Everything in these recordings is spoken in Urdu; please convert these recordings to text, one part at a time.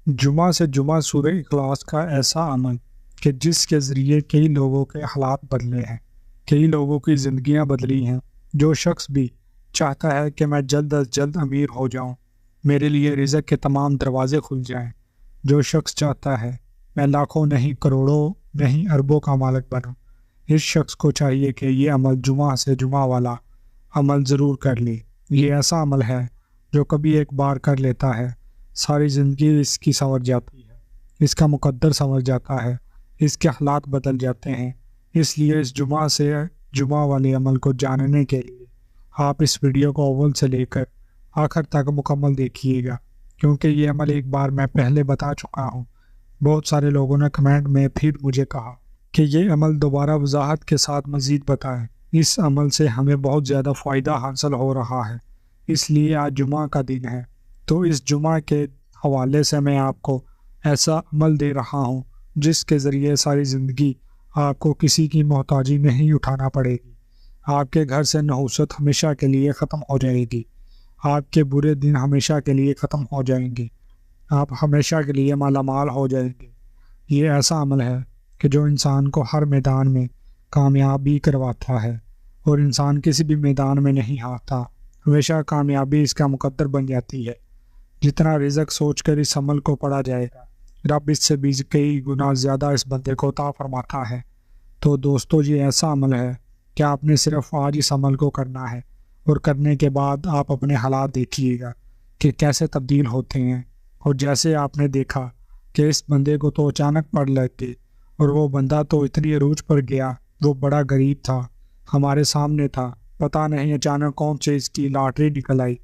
جمعہ سے جمعہ سورہ اخلاص کا ایسا عمل کہ جس کے ذریعے کئی لوگوں کے حالات بدلے ہیں، کئی لوگوں کی زندگیاں بدلی ہیں۔ جو شخص بھی چاہتا ہے کہ میں جلد از جلد امیر ہو جاؤں، میرے لیے رزق کے تمام دروازے کھل جائیں، جو شخص چاہتا ہے میں لاکھوں نہیں کروڑوں نہیں اربوں کا مالک بنوں، اس شخص کو چاہیے کہ یہ عمل جمعہ سے جمعہ والا عمل ضرور کر لے۔ یہ ایسا عمل ہے جو کبھی ایک بار کر لیتا ہے، ساری زندگی اس کی سنور جاتی ہے، اس کا مقدر سنور جاتا ہے، اس کے حالات بدل جاتے ہیں۔ اس لیے اس جمعہ سے جمعہ والے عمل کو جاننے کے لیے آپ اس ویڈیو کو اول سے لے کر آخر تک مکمل دیکھیے گا، کیونکہ یہ عمل ایک بار میں پہلے بتا چکا ہوں۔ بہت سارے لوگوں نے کمنٹ میں پھر مجھے کہا کہ یہ عمل دوبارہ وضاحت کے ساتھ مزید بتائیں۔ اس عمل سے ہمیں بہت زیادہ فائدہ حاصل ہو رہا ہے، اس لیے آج جمعہ کا دن ہے، تو اس جمعہ کے حوالے سے میں آپ کو ایسا عمل دے رہا ہوں جس کے ذریعے ساری زندگی آپ کو کسی کی محتاجی نہیں اٹھانا پڑے گی۔ آپ کے گھر سے نحوست ہمیشہ کے لیے ختم ہو جائے گی، آپ کے برے دن ہمیشہ کے لیے ختم ہو جائیں گے، آپ ہمیشہ کے لیے مالا مال ہو جائیں گے۔ یہ ایسا عمل ہے کہ جو انسان کو ہر میدان میں کامیابی کرواتا ہے، اور انسان کسی بھی میدان میں نہیں ہارتا، ہمیشہ کامیابی اس کا مقدر بن جاتی ہے۔ جتنا رزق سوچ کر اس عمل کو پڑھا جائے گا، رب اس سے بھی کئی گنا زیادہ اس بندے کو عطا فرماتا ہے۔ تو دوستو، یہ ایسا عمل ہے کہ آپ نے صرف آج اس عمل کو کرنا ہے، اور کرنے کے بعد آپ اپنے حالات دیکھیے گا کہ کیسے تبدیل ہوتے ہیں۔ اور جیسے آپ نے دیکھا کہ اس بندے کو تو اچانک پڑھ لگ گئے، اور وہ بندہ تو اتنی عروج پر گیا، وہ بڑا غریب تھا، ہمارے سامنے تھا، پتہ نہیں اچانک کون سے اس کی لاٹری نکل آئی۔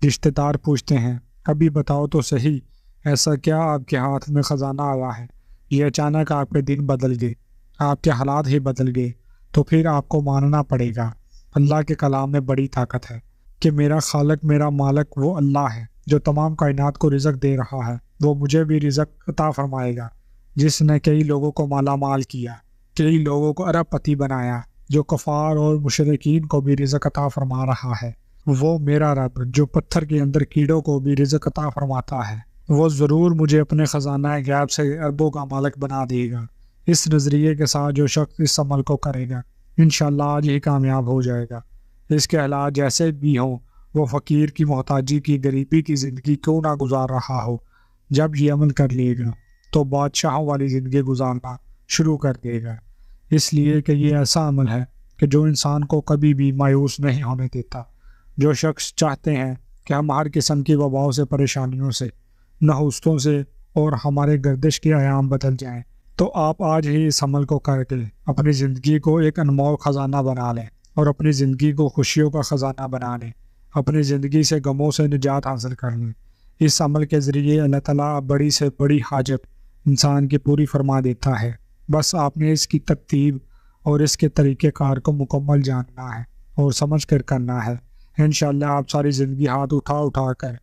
رشتہ دار پوچھتے ہیں ابھی بتاؤ تو صحیح، ایسا کیا آپ کے ہاتھ میں خزانہ آیا ہے؟ یہ اچانک آپ کے دن بدل گئے، آپ کے حالات ہی بدل گئے۔ تو پھر آپ کو ماننا پڑے گا، اللہ کے کلام میں بڑی طاقت ہے کہ میرا خالق میرا مالک وہ اللہ ہے جو تمام کائنات کو رزق دے رہا ہے، وہ مجھے بھی رزق عطا فرمائے گا، جس نے کئی لوگوں کو مالا مال کیا، کئی لوگوں کو ارب پتی بنایا، جو کفار اور مشرکین کو بھی رزق عطا فرما رہا ہے۔ وہ میرا رب جو پتھر کے اندر کیڑوں کو بھی رزق عطا فرماتا ہے، وہ ضرور مجھے اپنے خزانہ غیب سے اربوں کا مالک بنا دے گا۔ اس نظریے کے ساتھ جو شخص اس عمل کو کرے گا، انشاءاللہ آج ہی کامیاب ہو جائے گا۔ اس کے حالات جیسے بھی ہوں، وہ فقیر کی محتاجی کی غریبی کی زندگی کیوں نہ گزار رہا ہو، جب یہ عمل کر لے گا تو بادشاہوں والی زندگی گزارنا شروع کر دے گا۔ اس لیے کہ یہ ایسا عمل ہے کہ جو انسان کو کبھی بھی مایوس نہیں ہونے دیتا۔ جو شخص چاہتے ہیں کہ ہم ہر قسم کی وباؤں سے، پریشانیوں سے، نحوستوں سے اور ہمارے گردش کے ایام بدل جائیں، تو آپ آج ہی اس عمل کو کر کے اپنی زندگی کو ایک انمول خزانہ بنا لیں، اور اپنی زندگی کو خوشیوں کا خزانہ بنا لیں، اپنی زندگی سے غموں سے نجات حاصل کر لیں۔ اس عمل کے ذریعے اللہ تعالیٰ بڑی سے بڑی حاجت انسان کی پوری فرما دیتا ہے۔ بس آپ نے اس کی ترتیب اور اس کے طریقہ کار کو مکمل جاننا ہے اور سمجھ کر کرنا ہے۔ انشاءاللہ آپ ساری زندگی ہاتھ اٹھا کر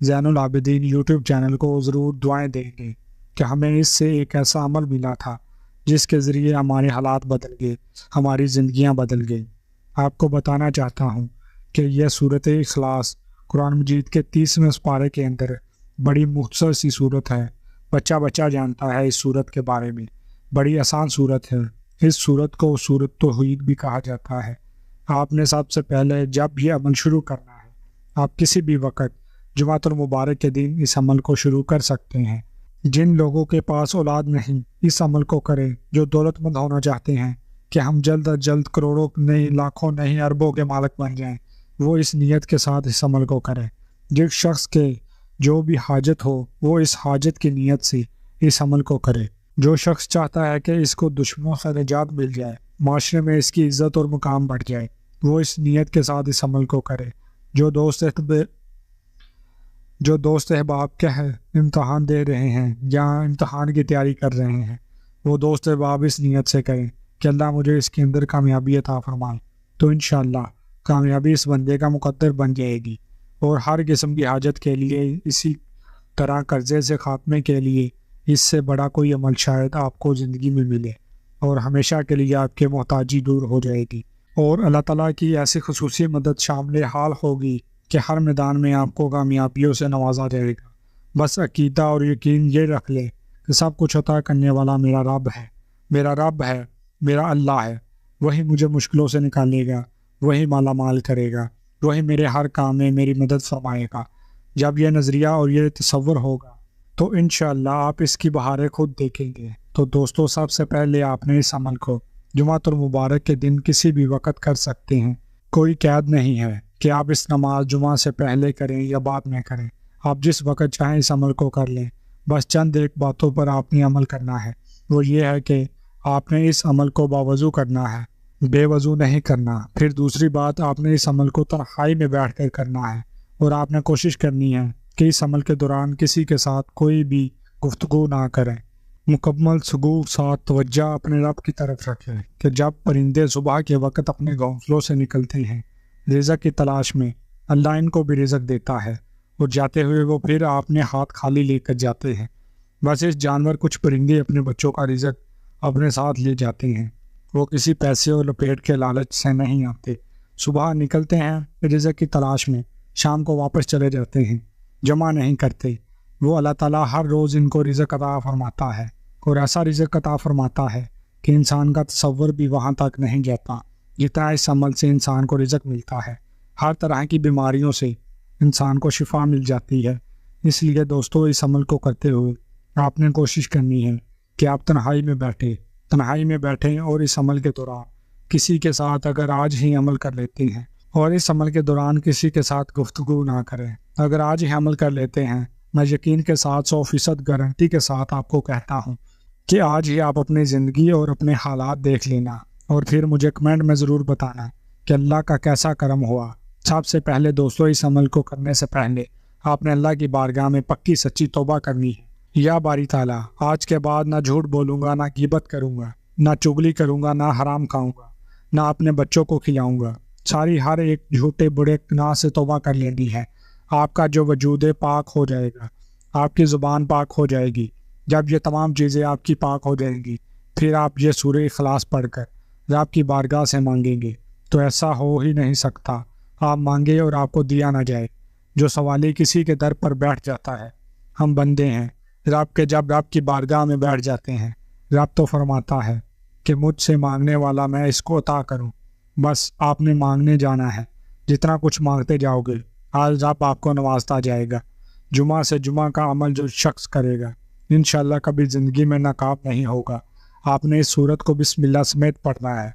زین العابدین یوٹیوب چینل کو ضرور دعائیں دیں گے کہ ہمیں اس سے ایک ایسا عمل ملا تھا جس کے ذریعے ہمارے حالات بدل گئے، ہماری زندگیاں بدل گئی۔ آپ کو بتانا چاہتا ہوں کہ یہ سورۃ اخلاص قرآن مجید کے 30ویں سپارے کے اندر بڑی مختصر سی صورت ہے۔ بچہ جانتا ہے اس صورت کے بارے میں، بڑی آسان صورت ہے۔ اس صورت کو سورۃ توحید بھی کہا جاتا ہے۔ آپ نے سب سے پہلے جب یہ عمل شروع کرنا ہے، آپ کسی بھی وقت جمعہ المبارک کے دن اس عمل کو شروع کر سکتے ہیں۔ جن لوگوں کے پاس اولاد نہیں، اس عمل کو کریں۔ جو دولت مند ہونا چاہتے ہیں کہ ہم جلد از جلد کروڑوں نہیں، لاکھوں نہیں، اربوں کے مالک بن جائیں، وہ اس نیت کے ساتھ اس عمل کو کریں۔ جس شخص کے جو بھی حاجت ہو، وہ اس حاجت کی نیت سے اس عمل کو کرے۔ جو شخص چاہتا ہے کہ اس کو دشمنوں سے نجات مل جائے، معاشرے میں اس کی عزت اور مقام بڑھ جائے، وہ اس نیت کے ساتھ اس عمل کو کرے۔ جو دوست احباب کے امتحان دے رہے ہیں یا امتحان کی تیاری کر رہے ہیں، وہ دوست احباب اس نیت سے کریں کہ اللہ مجھے اس کے اندر کامیابی عطا فرمائے، تو انشاءاللہ کامیابی اس بندے کا مقدر بن جائے گی۔ اور ہر قسم کی حاجت کے لیے، اسی طرح قرضے سے خاتمے کے لیے، اس سے بڑا کوئی عمل شاید آپ کو زندگی میں ملے، اور ہمیشہ کے لیے آپ کے محتاجی دور ہو جائے گی، اور اللہ تعالیٰ کی ایسی خصوصی مدد شامل حال ہوگی کہ ہر میدان میں آپ کو کامیابیوں سے نوازا جائے گا۔ بس عقیدہ اور یقین یہ رکھ لیں کہ سب کچھ عطا کرنے والا میرا رب ہے، میرا اللہ ہے۔ وہی مجھے مشکلوں سے نکالے گا، وہی مالا مال کرے گا، وہی میرے ہر کام میں میری مدد فرمائے گا۔ جب یہ نظریہ اور یہ تصور ہوگا تو انشاءاللہ آپ اس کی بہاریں خود دیکھیں گے۔ تو دوستو، سب سے پہلے آپ نے اس عمل کو جمعۃ المبارک کے دن کسی بھی وقت کر سکتے ہیں۔ کوئی قید نہیں ہے کہ آپ اس نماز جمعہ سے پہلے کریں یا بعد میں کریں، آپ جس وقت چاہیں اس عمل کو کر لیں۔ بس چند ایک باتوں پر آپ نے عمل کرنا ہے، وہ یہ ہے کہ آپ نے اس عمل کو باوضو کرنا ہے، بے وضو نہیں کرنا۔ پھر دوسری بات، آپ نے اس عمل کو تنہائی میں بیٹھ کر کرنا ہے، اور آپ نے کوشش کرنی ہے کہ اس عمل کے دوران کسی کے ساتھ کوئی بھی گفتگو نہ کریں۔ مکمل سکون ساتھ توجہ اپنے رب کی طرف رکھیں کہ جب پرندے صبح کے وقت اپنے گھونسلوں سے نکلتے ہیں رزق کی تلاش میں، اللہ ان کو بھی رزق دیتا ہے، اور جاتے ہوئے وہ پھر اپنے ہاتھ خالی لے کر جاتے ہیں۔ بس اس جانور کچھ پرندے اپنے بچوں کا رزق اپنے ساتھ لے جاتے ہیں، وہ کسی پیسے اور لپیٹ کے لالچ سے نہیں آتے۔ صبح نکلتے ہیں رزق کی تلاش میں، شام کو واپس چلے جاتے ہیں، جمع نہیں کرتے۔ وہ اللہ تعالیٰ ہر روز ان کو رزق عطا فرماتا ہے، اور ایسا رزق عطا فرماتا ہے کہ انسان کا تصور بھی وہاں تک نہیں جاتا جتنا اس عمل سے انسان کو رزق ملتا ہے۔ ہر طرح کی بیماریوں سے انسان کو شفا مل جاتی ہے۔ اس لیے دوستو، اس عمل کو کرتے ہوئے آپ نے کوشش کرنی ہے کہ آپ تنہائی میں بیٹھیں اور اس عمل کے دوران کسی کے ساتھ اگر آج ہی عمل کر لیتے ہیں، اور اس عمل کے دوران کسی کے ساتھ گفتگو نہ کریں۔ اگر آج ہی عمل کر لیتے ہیں، میں یقین کے ساتھ 100% گارنٹی کے ساتھ آپ کو کہتا ہوں کہ آج ہی آپ اپنی زندگی اور اپنے حالات دیکھ لینا، اور پھر مجھے کمنٹ میں ضرور بتانا کہ اللہ کا کیسا کرم ہوا۔ سب سے پہلے دوستو، اس عمل کو کرنے سے پہلے آپ نے اللہ کی بارگاہ میں پکی سچی توبہ کرنی ہے۔ یا باری تعالیٰ، آج کے بعد نہ جھوٹ بولوں گا، نہ غیبت کروں گا، نہ چغلی کروں گا، نہ حرام کھاؤں گا، نہ اپنے بچوں کو کھلاؤں گا۔ ساری ہر ایک جھوٹے برے گناہ سے توبہ کر لینی ہے۔ آپ کا جو وجود پاک ہو جائے گا، آپ کی زبان پاک ہو جائے گی۔ جب یہ تمام چیزیں آپ کی پاک ہو جائیں گی، پھر آپ یہ سورہ اخلاص پڑھ کر آپ کی بارگاہ سے مانگیں گے تو ایسا ہو ہی نہیں سکتا آپ مانگے اور آپ کو دیا نہ جائے۔ جو سوالی کسی کے در پر بیٹھ جاتا ہے، ہم بندے ہیں رب کے، جب رب کی بارگاہ میں بیٹھ جاتے ہیں، رب تو فرماتا ہے کہ مجھ سے مانگنے والا میں اس کو عطا کروں۔ بس آپ نے مانگنے جانا ہے، جتنا کچھ مانگتے جاؤ گے آج رب آپ کو نوازتا جائے گا۔ جمعہ سے جمعہ کا عمل جو شخص کرے گا، انشاءاللہ کبھی زندگی میں ناکام نہیں ہوگا۔ آپ نے اس سورت کو بسم اللہ سمیت پڑھنا ہے۔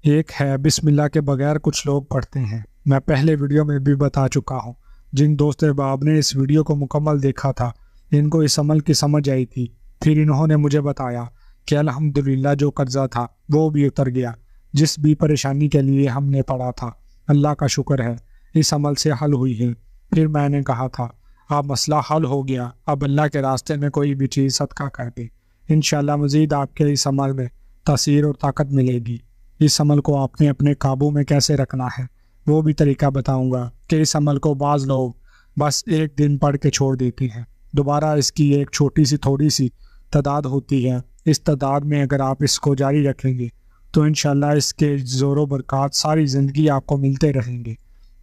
ایک ہے بسم اللہ کے بغیر کچھ لوگ پڑھتے ہیں، میں پہلے ویڈیو میں بھی بتا چکا ہوں۔ جن دوست احباب نے اس ویڈیو کو مکمل دیکھا تھا، ان کو اس عمل کی سمجھ آئی تھی، پھر انہوں نے مجھے بتایا کہ الحمدللہ جو قرضہ تھا وہ بھی اتر گیا، جس بھی پریشانی کے لیے ہم نے پڑھا تھا، اللہ کا شکر ہے اس عمل سے حل ہوئی ہے۔ پھر میں نے کہا تھا اب مسئلہ حل ہو گیا، اب اللہ کے راستے میں کوئی بھی چیز صدقہ کر دے، انشاءاللہ مزید آپ کے اس عمل میں تاثیر اور طاقت ملے گی۔ اس عمل کو آپ نے اپنے قابو میں کیسے رکھنا ہے وہ بھی طریقہ بتاؤں گا کہ اس عمل کو بعض لوگ بس ایک دن پڑھ کے چھوڑ دیتے ہیں، دوبارہ اس کی ایک چھوٹی سی تھوڑی سی تعداد ہوتی ہے۔ اس تعداد میں اگر آپ اس کو جاری رکھیں گے تو انشاءاللہ اس کے زور و برکات ساری زندگی آپ کو ملتے رہیں گے۔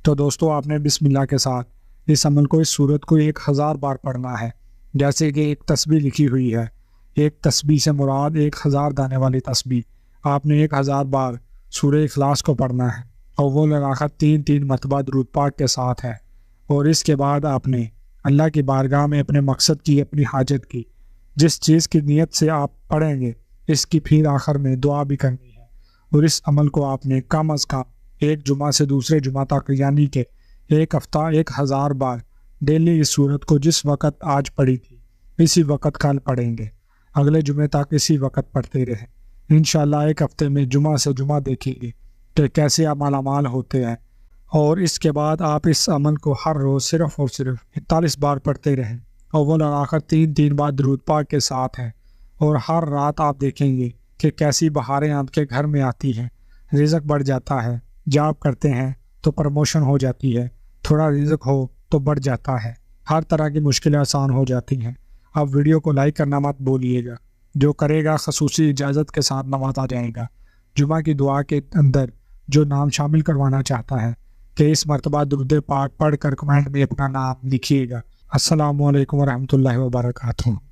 تو دوستو، آپ نے بسم اللہ کے ساتھ اس عمل کو، اس صورت کو 1000 بار پڑھنا ہے، جیسے کہ ایک تسبیح لکھی ہوئی ہے۔ ایک تسبیح سے مراد 1000 دانے والی تسبیح۔ آپ نے 1000 بار سورہ اخلاص کو پڑھنا ہے، اول اور آخر 3 مرتبہ درود پاک کے ساتھ ہے، اور اس کے بعد آپ نے اللہ کی بارگاہ میں اپنے مقصد کی، اپنی حاجت کی، جس چیز کی نیت سے آپ پڑھیں گے، اس کی پھر آخر میں دعا بھی کرنی ہے۔ اور اس عمل کو آپ نے کم از کم ایک جمعہ سے دوسرے جمعہ تک، یعنی کہ ایک ہفتہ 1000 بار ڈیلی اس صورت کو جس وقت آج پڑھی تھی اسی وقت کل پڑھیں گے، اگلے جمعے تک اسی وقت پڑھتے رہیں۔ انشاءاللہ ایک ہفتے میں جمعہ سے جمعہ دیکھیں گے کہ کیسے آپ مالا مال ہوتے ہیں۔ اور اس کے بعد آپ اس عمل کو ہر روز صرف اور صرف 41 بار پڑھتے رہیں، اول اور آخر 3 بار درود پاک کے ساتھ ہے۔ اور ہر رات آپ دیکھیں گے کہ کیسی بہاریں آپ کے گھر میں آتی ہیں، رزق بڑھ جاتا ہے۔ جاب کرتے ہیں تو پروموشن ہو جاتی ہے، تھوڑا رزق ہو تو بڑھ جاتا ہے، ہر طرح کی مشکلیں آسان ہو جاتی ہیں۔ اب ویڈیو کو لائک کرنا مت بولیے گا، جو کرے گا خصوصی اجازت کے ساتھ نوازا جائے گا۔ جمعہ کی دعا کے اندر جو نام شامل کروانا چاہتا ہے کہ اس مرتبہ درود پاک پڑھ کر کمنٹ میں اپنا نام لکھیے گا، السلام علیکم ورحمۃ اللہ وبرکاتہ.